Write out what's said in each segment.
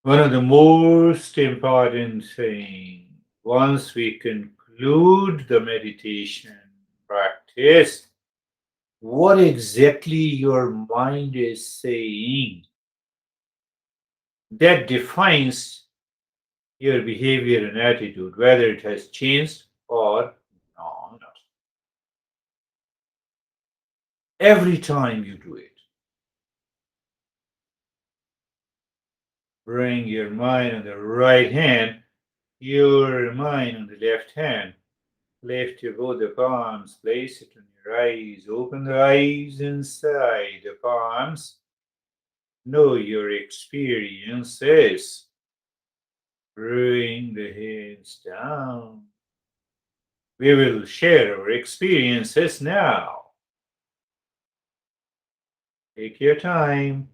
One of the most important things, once we conclude the meditation practice, what exactly your mind is saying, that defines your behavior and attitude, whether it has changed or not. Every time you do it, bring your mind on the right hand, your mind on the left hand. Lift your both the palms, place it on your eyes, open the eyes inside the palms. Know your experiences. Bring the hands down. We will share our experiences now. Take your time.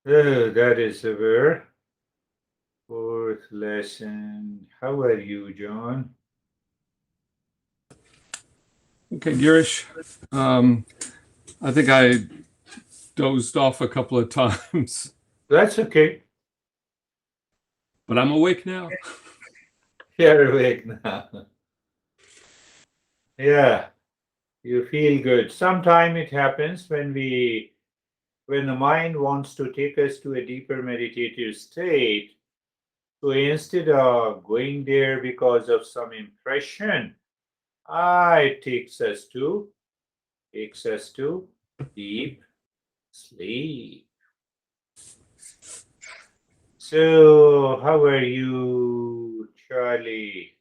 That is our fourth lesson. How are you, John? Okay, Girish. I think I dozed off a couple of times, That's okay. but I'm awake now. You're awake now. Yeah, you feel good. Sometime it happens when the mind wants to take us to a deeper meditative state. So instead of going there because of some impression, it takes us to deep sleep. So how are you, Charlie?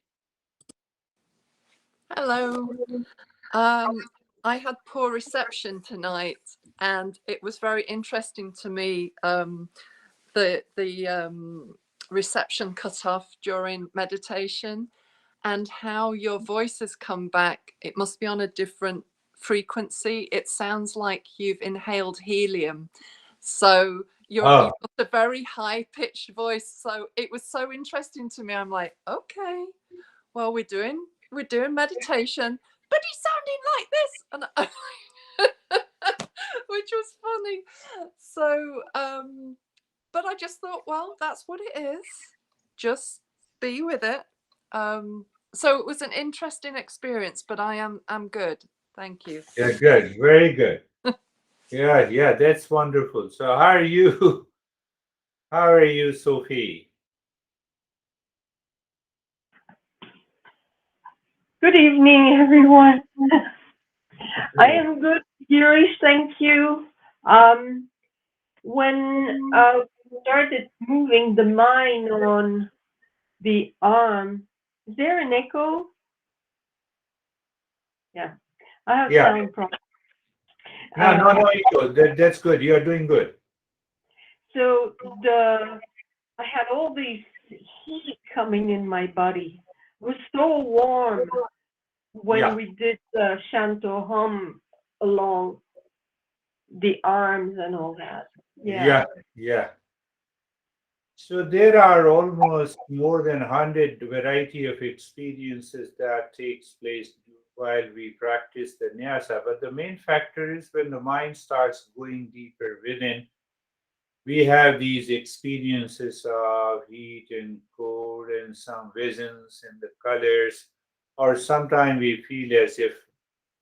Hello. I had poor reception tonight, and it was very interesting to me. The reception cut off during meditation, and how your voice has come back. It must be on a different frequency. It sounds like you've inhaled helium. So you've Oh, got a very high pitched voice. So it was so interesting to me. I'm like, okay, well, we're doing meditation, but he's sounding like this, and which was funny. So, but I just thought, well, that's what it is. Just be with it. So it was an interesting experience, but I'm good. Thank you. yeah, good, very good. Yeah, that's wonderful. So how are you? How are you, Sophie? Good evening, everyone. I am good, Girish. Thank you. When we started moving the mind on the arm, is there an echo? Yeah, I have Yeah. sound problem. No, that's good. You are doing good. So I had all these heat coming in my body. It was so warm when Yeah, we did the Shanto hum along the arms and all that. Yeah. yeah. So there are almost more than 100 variety of experiences that takes place while we practice the nyasa. But the main factor is when the mind starts going deeper within, we have these experiences of heat and cold and some visions and the colors, or sometimes we feel as if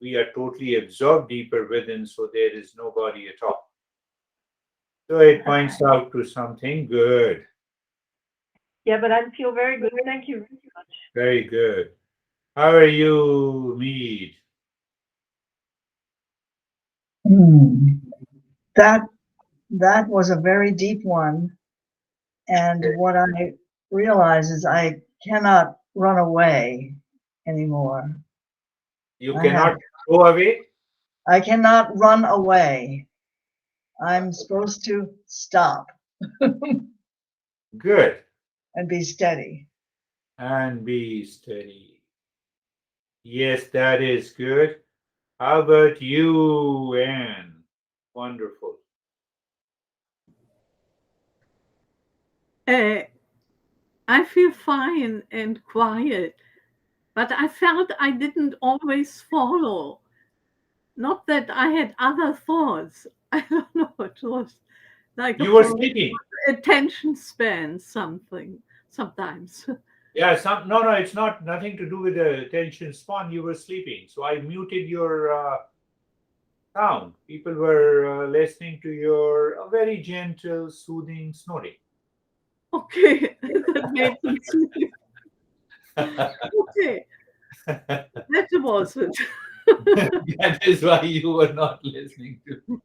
we are totally absorbed deeper within, so there is nobody at all. So it points out to something good. Yeah, but I feel very good. Thank you very much. Very good. How are you, Mead? Hmm. That that was a very deep one, and what I realize is I cannot run away anymore. You I have cannot go away? I cannot run away. I'm supposed to stop Good. and be steady. And be steady. Yes, that is good. How about you, Anne? Wonderful. Uh, I feel fine and quiet, but I felt I didn't always follow. Not that I had other thoughts. I don't know. It was like a You were problem sleeping. attention span something sometimes. Yeah, no, it's not nothing to do with the attention span. You were sleeping, so I muted your sound. People were listening to your very gentle, soothing snoring. Okay, that made me sleep. Okay, that was it. That is why you were not listening to me.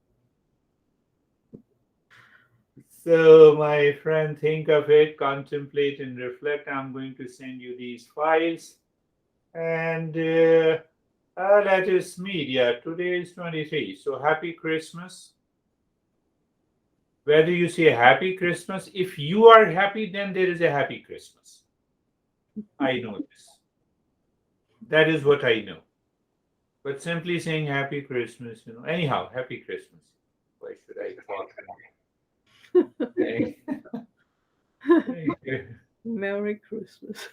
So, my friend, think of it, contemplate, and reflect. I'm going to send you these files, and let us meet. Yeah, today is 23. So, happy Christmas. Whether you say happy Christmas, if you are happy, then there is a happy Christmas. I know this. That is what I know. But simply saying happy Christmas, anyhow, happy Christmas. Why should I talk? Thank you. Merry Christmas.